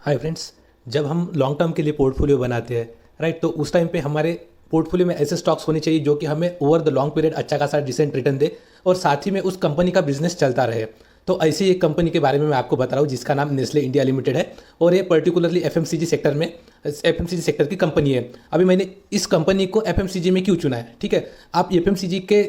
Hi friends. जब हम long term के लिए पोर्टफोलियो बनाते हैं राइट, तो उस टाइम पे हमारे पोर्टफोलियो में ऐसे स्टॉक्स होने चाहिए जो कि हमें ओवर द लॉन्ग पीरियड अच्छा खासा डिसेंट रिटर्न दे और साथ ही में उस कंपनी का बिजनेस चलता रहे। तो ऐसी एक कंपनी के बारे में मैं आपको बता रहा हूँ जिसका नाम नेस्ले इंडिया लिमिटेड है और ये पर्टिकुलरली एफएमसीजी सेक्टर में एफएमसीजी सेक्टर की कंपनी है। अभी मैंने इस कंपनी को एफएमसीजी में क्यों चुना है, ठीक है। आप एफएमसीजी के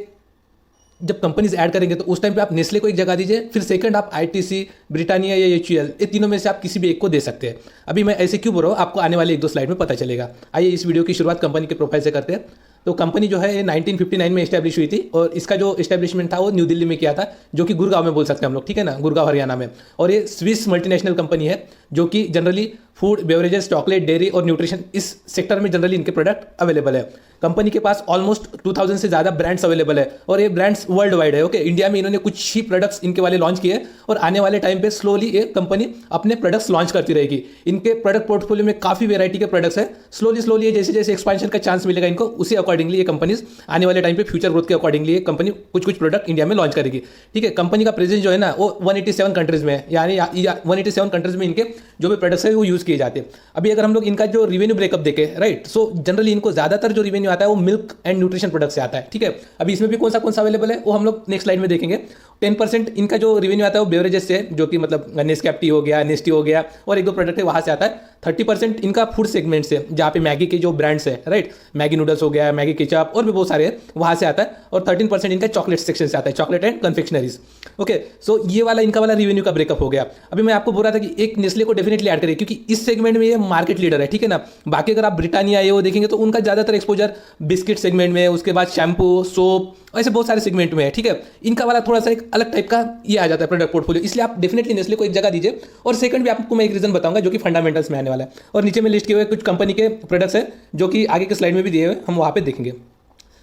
जब कंपनीज ऐड करेंगे तो उस टाइम पे आप नेस्ले को एक जगह दीजिए, फिर सेकंड आप आईटीसी, ब्रिटानिया या एचयूएल, ये तीनों में से आप किसी भी एक को दे सकते हैं। अभी मैं ऐसे क्यों बोल रहा हूँ आपको आने वाले एक दो स्लाइड में पता चलेगा। आइए इस वीडियो की शुरुआत कंपनी के प्रोफाइल से करते हैं। तो कंपनी जो है ये 1959 में इस्टेब्लिश हुई थी और इसका जो इस्टेब्लिशमेंट था वो न्यू दिल्ली में किया था, जो कि गुड़गांव में बोल सकते हैं हम लोग, ठीक है ना, गुड़गांव हरियाणा में। और ये स्विस मल्टीनेशनल कंपनी है जो कि generally food, beverages, chocolate, dairy और न्यूट्रिशन इस सेक्टर में जनरली इनके प्रोडक्ट अवेलेबल है। कंपनी के पास ऑलमोस्ट 2000 से ज़्यादा ब्रांड्स अवेलेबल है और ये ब्रांड्स वर्ल्ड वाइड है। ओके, इंडिया में इन्होंने कुछ ही प्रोडक्ट्स इनके वाले लॉन्च किए और आने वाले टाइम पे स्लोली ये कंपनी अपने प्रोडक्ट्स लॉन्च करती रहेगी। इनके प्रोडक्ट पोर्टफोलियो में काफ़ी वेराइटी के प्रोडक्ट्स है। स्लोली ये जैसे जैसे एक्सपेंशन का चांस मिलेगा इनको, उसी अकॉर्डिंगली ये कंपनीज आने वाले टाइम पे फ्यूचर ग्रोथ के अकॉर्डिंगली ये कंपनी कुछ प्रोडक्ट इंडिया में लॉन्च करेगी, ठीक है। कंपनी का प्रेजेंस जो है ना वो 187 कंट्रीज में है, यानी 187 कंट्रीज में इनके जो भी प्रोडक्ट्स है वो यूज़ किए जाते हैं। अभी अगर हम लोग इनका जो रिवेन्यू ब्रेकअप देखें राइट, सो जनरली इनको ज़्यादातर जो रिवेन्यू आता है वो मिल्क एंड न्यूट्रिशन प्रोडक्ट से आता है, ठीक है। अभी इसमें भी कौन सा अवेलेबल है वो हम लोग नेक्स्ट स्लाइड में देखेंगे। 10% इनका जो रिवेन्यू आता है वो बेवरेजेस से, जो कि मतलब नेस्कैफे हो गया, नेस्टी हो गया और एक दो प्रोडक्ट है वहाँ से आता है। 30% इनका फूड सेगमेंट से, जहाँ पे मैगी के जो ब्रांड्स है राइट, मैगी नूडल्स हो गया, मैगी केचप और भी बहुत सारे वहाँ से आता है। और 13% इनका चॉकलेट सेक्शन से आता है, चॉकलेट एंड कन्फेक्शनरीज। ओके, सो ये वाला इनका वाला रिवेन्यू का ब्रेकअप हो गया। अभी मैं आपको बोल रहा था कि एक नेस्ले को डेफिनेटली ऐड करिए क्योंकि इस सेगमेंट में ये मार्केट लीडर है, ठीक है ना। बाकी अगर आप ब्रिटानिया ये वो देखेंगे तो उनका ज़्यादातर एक्सपोजर बिस्किट सेगमेंट में, उसके बाद शैम्पू, सोप, ऐसे बहुत सारे सेगमेंट में है, ठीक है। इनका वाला थोड़ा सा एक अलग टाइप का ये आ जाता है प्रोडक्ट पोर्टफोलियो, इसलिए आप डेफिनेटली नेस्ले को एक जगह दीजिए। और सेकंड भी आपको मैं एक रीजन बताऊंगा जो कि फंडामेंटल्स में आने वाला है। और नीचे में लिस्ट किए हुए कुछ कंपनी के प्रोडक्ट्स है जो कि आगे के स्लाइड में भी दिए हुए हम वहाँ पे देखेंगे।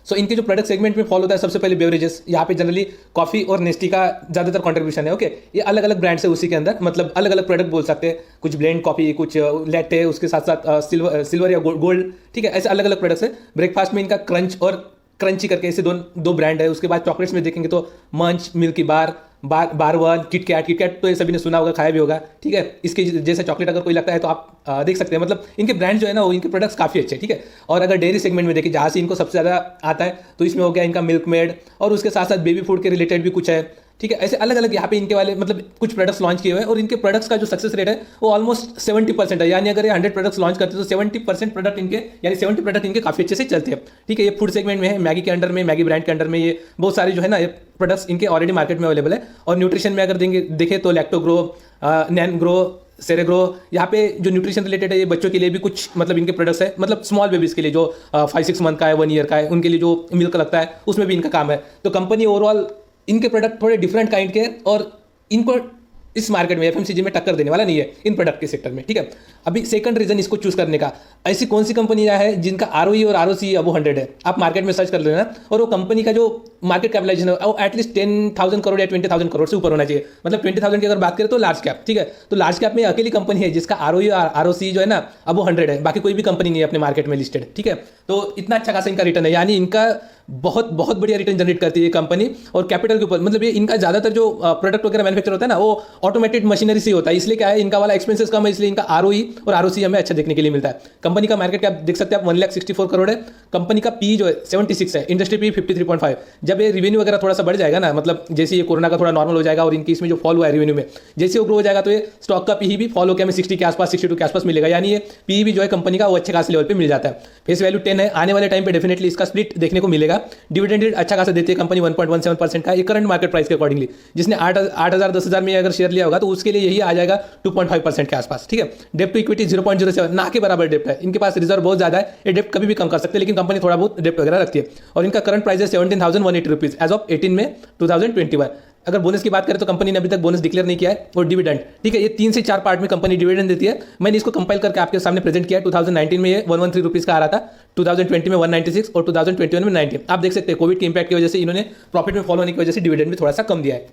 सो इनके जो प्रोडक्ट सेगमेंट में फॉलो होता है, सबसे पहले बेवरेजेस, यहाँ पे जनरली कॉफी और नेस्टी का ज़्यादातर कंट्रीब्यूशन है। ओके, ये अलग अलग ब्रांड्स है उसी के अंदर, मतलब अलग अलग प्रोडक्ट बोल सकते हैं, कुछ ब्लेंड कॉफी, कुछ लेटे, उसके साथ साथ सिल्वर या गोल्ड, ठीक है, ऐसे अलग अलग प्रोडक्ट्स है। ब्रेकफास्ट में इनका क्रंच और क्रंची करके ऐसे दो ब्रांड है। उसके बाद चॉकलेट्स में देखेंगे तो मंच, मिल्की बार, बारवन, किटकैट तो ये सभी ने सुना होगा, खाया भी होगा, ठीक है। इसके जैसा चॉकलेट अगर कोई लगता है तो आप देख सकते हैं, मतलब इनके ब्रांड जो है ना वो इनके प्रोडक्ट्स काफ़ी अच्छे, ठीक है। और अगर डेयरी सेगमेंट में देखिए जहाँ से इनको सबसे ज़्यादा आता है तो इसमें हो गया इनका मिल्क मेड और उसके साथ साथ बेबी फूड के रिलेटेड भी कुछ है, ठीक है। ऐसे अलग अलग यहाँ पे इनके वाले मतलब कुछ प्रोडक्ट्स लॉन्च किए हुए हैं और इनके प्रोडक्ट्स का जो सक्सेस रेट है वो ऑलमोस्ट 70% है। यानी अगर ये 100 प्रोडक्ट्स लॉन्च करते हैं तो 70% प्रोडक्ट इनके, यानी 70 प्रोडक्ट इनके काफ़ी अच्छे से चलते हैं, ठीक है। ये फूड सेगमेंट में है, मैगी के अंडर में, मैगी ब्रांड के अंडर में ये बहुत सारे जो है ना ये प्रोडक्ट्स इनके ऑलरेडी मार्केट में अवेलेबल है। और न्यूट्रिशन में अगर देखें तो लैक्टोग्रो, नैनग्रो, सेरेग्रो, यहाँ पे जो न्यूट्रिशन रिलेटेड है ये बच्चों के लिए भी कुछ मतलब इनके प्रोडक्ट्स है, मतलब स्मॉल बेबीज के लिए जो 5-6 मंथ का है, 1 ईयर का है, उनके लिए जो मिल्क लगता है उसमें भी इनका काम है। तो कंपनी ओवरऑल इनके प्रोडक्ट थोड़े डिफरेंट काइंड के और इनको इस मार्केट में एफएमसीजी में टक्कर देने वाला नहीं है इन प्रोडक्ट के सेक्टर में, ठीक है। अभी सेकंड रीजन इसको चूज करने का, ऐसी कौन सी कंपनी है जिनका आरओई और आरओसी अबो 100 है, आप मार्केट में सर्च कर लेना और वो कंपनी का जो मार्केट कैपिटलाइजेशन है वो एटलीस्ट 10,000 करोड़ या 20,000 करोड़ से ऊपर होना चाहिए। मतलब 20,000 की अगर बात करें तो लार्ज कैप, ठीक है। तो लार्ज कैप में अकेली कंपनी है जिसका आरओई और आरओसी जो है ना अबो 100 है, बाकी कोई भी कंपनी नहीं है अपने मार्केट में लिस्टेड, ठीक है। तो इतना अच्छा खासा इनका रिटर्न है, यानी इनका बहुत बहुत बढ़िया रिटर्न जनरेट करती है ये कंपनी। और कैपिटल के ऊपर मतलब ये इनका ज़्यादातर जो प्रोडक्ट वगैरह मैन्युफैक्चर होता है ना वो ऑटोमेटेड मशीनरी से होता है, इसलिए क्या है इनका वाला एक्सपेंसेस कम है, इसलिए इनका आरओई और आरओसी हमें अच्छा देखने के लिए मिलता है। कंपनी का मार्केट कैप देख सकते हैं आप 1,64 करोड़ है। कंपनी का पी जो है 76 है, इंडस्ट्री पी 53.5। जब ये रिवेन्यू वगैरह थोड़ा सा बढ़ जाएगा ना, मतलब जैसे ये कोरोना का थोड़ा नॉर्मल हो जाएगा और इनकी इसमें जो फॉल हुआ है रिवेन्यू में, जैसे वो ग्रो हो जाएगा तो ये स्टॉक का पी भी फॉल होकर हमें 60 के आसपास, 62 के आसपास मिलेगा, यानी ये पी भी जो है कंपनी का वो अच्छे खास लेवल पे मिल जाता है। फेस वैल्यू 10 है, आने वाले टाइम पे डेफिनेटली इसका स्प्लिट देखने को मिलेगा। डिविडेंड अच्छा खासा देती है कंपनी 1.17% का करंट मार्केट प्राइस के अकॉर्डिंगली। जिसने 8,000 10,000 में अगर शेयर लिया होगा तो उसके लिए यही आ जाएगा 2.5% के आसपास, ठीक है। डेप्ट टू इक्विटी 0.07 ना के बराबर डेप्ट है, इनके पास रिजर्व बहुत ज्यादा है, ये डेप्ट कभी भी कम कर सकते हैं, लेकिन कंपनी थोड़ा बहुत डेप्ट वगैरह रखती है। और इनका करंट प्राइस है 17,180 रुपीज एज ऑफ 18 में 2021। अगर बोनस की बात करें तो कंपनी ने अभी तक बोनस डिक्लेयर नहीं किया है। और डिविडेंड, ठीक है, ये 3 से 4 पार्ट में कंपनी डिविडेंड देती है। मैंने इसको कंपाइल करके आपके सामने प्रेजेंट किया है। 2019 में ये 113 रुपीज़ का आ रहा था, 2020 में 196 और 2021 में 90। आप देख सकते हैं कोविड के इंपैक्ट की वजह से इन्होंने प्रॉफिट में फॉलो होने की वजह से डिविडेंड भी थोड़ा सा कम दिया है।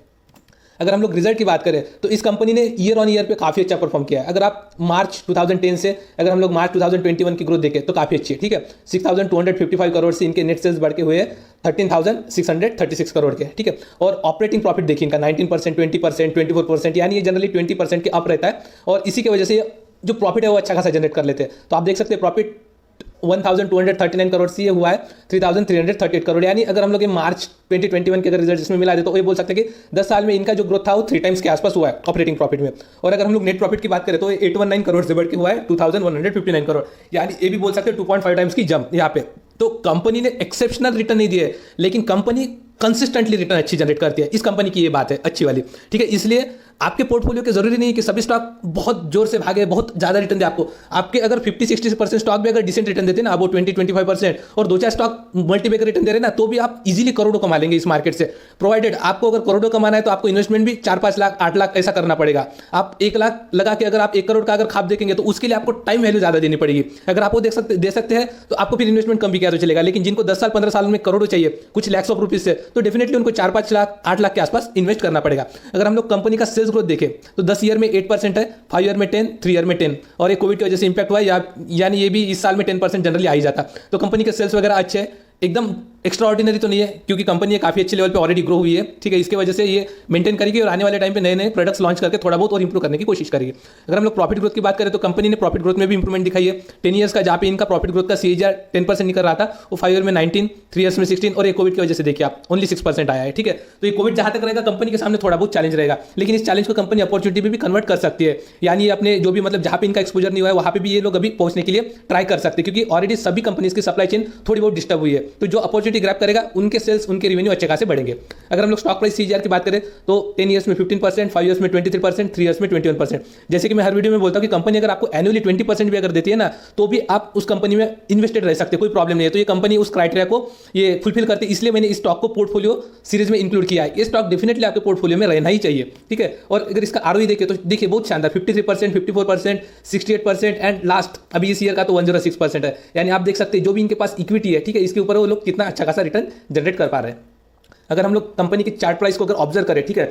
अगर हम लोग रिजल्ट की बात करें तो इस कंपनी ने ईयर ऑन ईयर पे काफी अच्छा परफॉर्म किया है। अगर आप मार्च 2010 से अगर हम लोग मार्च 2021 की ग्रोथ देखें तो काफी अच्छी है, ठीक है। 6,255 करोड़ से इनके नेट सेल्स बढ़ के हुए 13,636 करोड़ के, ठीक है। और ऑपरेटिंग प्रॉफिट देखिए इनका 19%, 20%, 24%, यानी ये जनरली 20% के अप रहता है। और इसी की वजह से जो प्रॉफिट है वो अच्छा खासा जनरेट कर लेते हैं। तो आप देख सकते हैं प्रॉफिट 1239 करोड़ से ये हुआ है 3338 करोड़। यानी अगर हम लोग मार्च 2021 के अगर रिजल्ट इसमें मिला दे तो ये बोल सकते हैं कि 10 साल में इनका जो ग्रोथ था वो 3 टाइम्स के आसपास हुआ है ऑपरेटिंग प्रॉफिट में। और अगर हम लोग नेट प्रॉफिट की बात करें तो 819 करोड़ से बढ़ के हुआ है 2159 करोड़। यानी ये भी बोल सकते हैं 2.5 टाइम्स की जंप यहाँ पे। तो कंपनी ने एक्सेप्शनल रिटर्न नहीं दिए, लेकिन कंपनी कंसिस्टेंटली रिटर्न अच्छी जनरेट करती है। इस कंपनी की ये बात है अच्छी वाली, ठीक है। इसलिए आपके पोर्टफोलियो के जरूरी नहीं है कि सभी स्टॉक बहुत जोर से भागे, बहुत ज्यादा रिटर्न दे आपको। आपके अगर 50-60% स्टॉक भी अगर डिसेंट रिटर्न देते ना, वो 20-25% और 2-4 स्टॉक मल्टीबैगर रिटर्न दे रहे ना, तो भी आप इजीली करोड़ों कमा लेंगे इस मार्केट से। प्रोवाइडेड आपको अगर करोड़ों कमाना है तो आपको इन्वेस्टमेंट भी 4-5 लाख 8 लाख ऐसा करना पड़ेगा। आप 1 लाख लगा के अगर आप 1 करोड़ का अगर खाप देखेंगे तो उसके लिए आपको टाइम वैल्यू ज्यादा देनी पड़ेगी। अगर आपको दे सकते हैं तो आपको फिर इन्वेस्टमेंट कम भी किया तो चलेगा। लेकिन जिनको 10 साल 15 साल में करोड़ों चाहिए, कुछ लैक्स ऑफ रुपीज से, तो डेफिनेटली उनको 4-5 लाख 8 लाख के आसपास इन्वेस्ट करना पड़ेगा। अगर हम लोग कंपनी का सेल्स ग्रोथ देखें तो 10 ईयर में 8% है, 5 ईयर में 10, 3 ईयर में 10, और ये कोविड की वजह से इंपैक्ट हुआ है यानी ये भी इस साल में 10% जनरली आ ही जाता। तो कंपनी के सेल्स वगैरह अच्छे हैं, एकदम एक्स्ट्रा ऑर्डिनरी तो नहीं है क्योंकि कंपनी काफी अच्छे लेवल पे ऑलरेडी ग्रो हुई है, ठीक है। इसके वजह से ये मेंटेन करेगी और आने वाले टाइम पे नए नए प्रोडक्ट्स लॉन्च करके थोड़ा बहुत और इंप्रूव करने की कोशिश करेगी। अगर हम लोग प्रॉफिट ग्रोथ की बात करें तो कंपनी ने प्रॉफिट ग्रोथ में भी इंप्रूवमेंट दिखाई है। 10 ईयर्स का जहाँ पे इनका प्रॉफिट ग्रोथ का CAGR 10% निकल रहा था, वो 5 ईयर में 19, 3 ईयर्स में 16, और ये कोविड की वजह से देखिए आप ओनली 6% आया है, ठीक है। तो ये कोविड जहां तक रहेगा कंपनी के सामने थोड़ा बहुत चैलेंज रहेगा, लेकिन इस चैलेंज को कंपनी अपॉर्चुनिटी में भी कन्वर्ट कर सकती है। यानी अपने जो भी मतलब जहां पे इनका एक्सपोजर नहीं हुआ है वहां पे भी ये लोग अभी पहुंचने के लिए ट्राई कर सकते हैं, क्योंकि ऑलरेडी सभी कंपनीज की सप्लाई चेन थोड़ी बहुत डिस्टर्ब हुई है। तो जो अपॉर्चुनिटी ग्रैब करेगा उनके सेल्स, उनके रेवेन्यू अच्छे खासे बढ़ेंगे। अगर हम लोग स्टॉक प्राइस CAGR की बात करें तो 10 ईयर्स में 15%, 5 ईयर्स में 23%, 3 ईयर्स में 21%। जैसे कि मैं हर वीडियो में बोलता हूं कि कंपनी अगर आपको एनुअली 20% भी अगर देती है ना, तो भी आप उस कंपनी में इन्वेस्टेड रह सकते हैं, कोई प्रॉब्लम नहीं है। तो ये कंपनी उस क्राइटेरिया को ये फुलफिल करती है, इसलिए मैंने इस स्टॉक को पोर्टफोलियो सीरीज में इंक्लूड किया है। ये स्टॉक डेफिनेटली आपके पोर्टफोलियो में रहना ही चाहिए, ठीक है। और अगर इसका ROE देखिए तो देखिए बहुत शानदार 53%, 54%, 68% एंड लास्ट अभी इस ईयर का तो 106% है। यानी आप देख सकते हैं जो भी इनके पास इक्विटी है, ठीक है, इसके ऊपर वो लोग कितना अच्छा खासा रिटर्न जनरेट कर पा रहे हैं। अगर हम लोग कंपनी की चार्ट प्राइस को अगर ऑब्जर्व करें, ठीक है,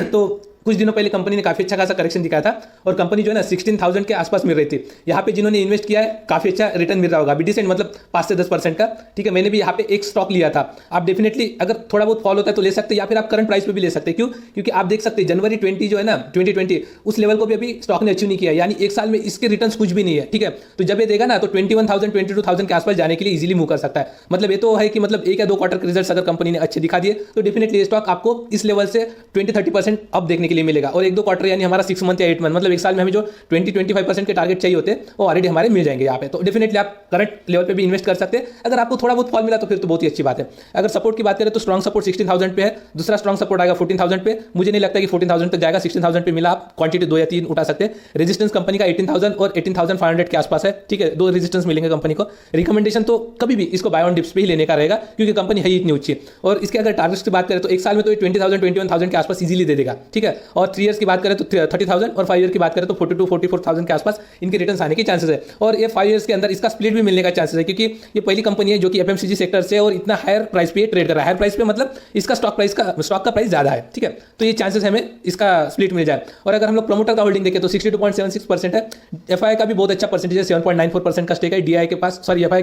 तो कुछ दिनों पहले कंपनी ने काफी अच्छा खासा करेक्शन दिखाया था और कंपनी जो है ना 16,000 के आसपास मिल रही थी। यहाँ पे जिन्होंने इन्वेस्ट किया है काफी अच्छा रिटर्न मिल रहा होगा, अभी डिसेंट मतलब 5 से 10% का, ठीक है। मैंने भी यहाँ पे एक स्टॉक लिया था। आप डेफिनेटली अगर थोड़ा बहुत फॉल होता है तो ले सकते हैं, या फिर आप करंट प्राइस पे भी ले सकते हैं। क्यों? क्योंकि आप देख सकते हैं जनवरी 20 जो है ना 2020 उस लेवल को भी अभी स्टॉक ने अचीव नहीं किया, यानी एक साल में इसके रिटर्न कुछ भी नहीं है, ठीक है। तो जब ये देगा ना तो 21,000 22,000 के आसपास जाने के लिए इजीली मूव कर सकता है। मतलब ये तो है कि मतलब 1 या 2 क्वार्टर के रिजल्ट अगर कंपनी ने अच्छे दिखा दिए तो डेफिनेटली ये स्टॉक आपको इस लेवल से 20-30% अप देखने के लिए मिलेगा। और 1-2 क्वार्टर यानी हमारा 6 मंथ या 8 मंथ मतलब एक साल में हमें जो 20-25% के टारगेट चाहिए होते हैं वो ऑलरेडी हमारे मिल जाएंगे यहाँ पे। तो डेफिनेटली आप करंट लेवल पे भी इन्वेस्ट कर सकते हैं। अगर आपको थोड़ा बहुत फॉल मिला तो फिर तो बहुत ही अच्छी बात है। अगर सपोर्ट की बात करें तो स्ट्रॉन्ग सपोर्ट 16,000 पे है, दूसरा स्ट्रॉन्ग सपोर्ट आएगा 14,000 पे। मुझे नहीं लगता कि 14,000 तक जाएगा, 16,000 पे मिला आप क्वांटिटी 2 या 3 उठा सकते हैं। रेजिस्टेंस कंपनी का 18,000 और 18,500 के आसपास है, ठीक है, 2 रेजिस्टेंस मिलेंगे कंपनी को। रिकमेंडेशन तो कभी भी इसको बाय ऑन डिप्स पे ही लेने का रहेगा क्योंकि कंपनी है ही इतनी ऊंची। और इसके अगर टारगेट्स की बात करें तो एक साल में तो 20,000 21,000 के आसपास इजीली दे देगा, ठीक है। और 3 इयर्स की बात करें तो 30,000 और 5 ईयर की बात करें तो 42-44,000 के आसपास इनके रिटर्न आने के चांसेस है। और ये 5 इयर्स के अंदर इसका स्प्लिट भी मिलने का चांसेस है क्योंकि ये पहली कंपनी है जो कि FMCG सेक्टर से और इतना हायर प्राइस पे ट्रेड कर रहा है। हायर प्राइस पे मतलब इसका स्टॉक का प्राइस ज्यादा है, ठीक है। तो ये चांसेस हमें इसका स्प्लिट मिल जाए। और अगर हम लोग प्रमोटर का होल्डिंग देखें तो 62.76% है। FI का भी बहुत अच्छा परसेंटेज है, 7.94% का स्टेक है। FI के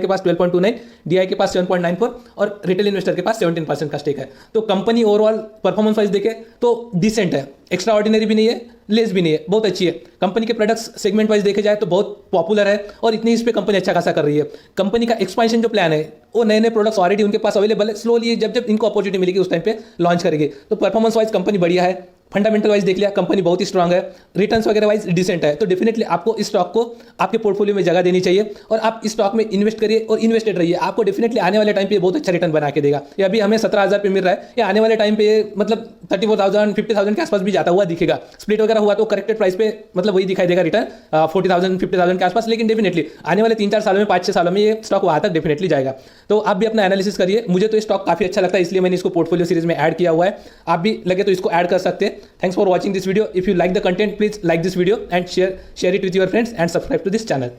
पास 12.29, DI के पास 7.94 और रिटेल इन्वेस्टर के पास 17% का स्टेक है। तो कंपनी ओवरऑल परफॉर्मेंस वाइज देखे तो डिसेंट है, एक्स्ट्रा ऑर्डिनरी भी नहीं है, लेस भी नहीं है, बहुत अच्छी है। कंपनी के प्रोडक्ट्स सेगमेंट वाइज देखे जाए तो बहुत पॉपुलर है और इतनी इस पे कंपनी अच्छा खासा कर रही है। कंपनी का एक्सपेंशन जो प्लान है वो नए नए प्रोडक्ट्स ऑलरेडी उनके पास अवेलेबल है, स्लोली जब इनको अपॉर्चुनिटी मिलेगी उस टाइम पे लॉन्च करेंगे। तो परफॉर्मेंस वाइज कंपनी बढ़िया है, फंडामेंटल वाइज देख लिया कंपनी बहुत ही स्ट्रांग है, रिटर्न्स वगैरह वाइज डिसेंट है। तो डेफिनेटली आपको इस स्टॉक को आपके पोर्टफोलियो में जगह देनी चाहिए और आप इस स्टॉक में इन्वेस्ट करिए और इन्वेस्टेड रहिए। आपको डेफिनेटली आने वाले टाइम पे बहुत अच्छा रिटर्न बना के देगा। ये अभी हमें 17,000 पे मिल रहा है, या आने वाले टाइम पे मतलब 34,000 50,000 के आसपास भी जाता हुआ दिखेगा। स्प्लिट वगैरह हुआ तो करेक्टेड प्राइस पे मतलब वही दिखाई देगा रिटर्न 40,000 50,000 के आसपास। लेकिन डेफिनेटली आने वाले 3-4 सालों में 5-6 सालों में ये स्टॉक वहां तक डेफिनेटली जाएगा। तो आप भी अपना एनालिसिस करिए। मुझे तो ये स्टॉक काफी अच्छा लगता है इसलिए मैंने इसको पोर्टफोलियो सीरीज में ऐड किया हुआ है। आप भी लगे तो इसको ऐड कर सकते हैं। Thanks for watching this video. If you like the content, please like this video and share it with your friends and subscribe to this channel.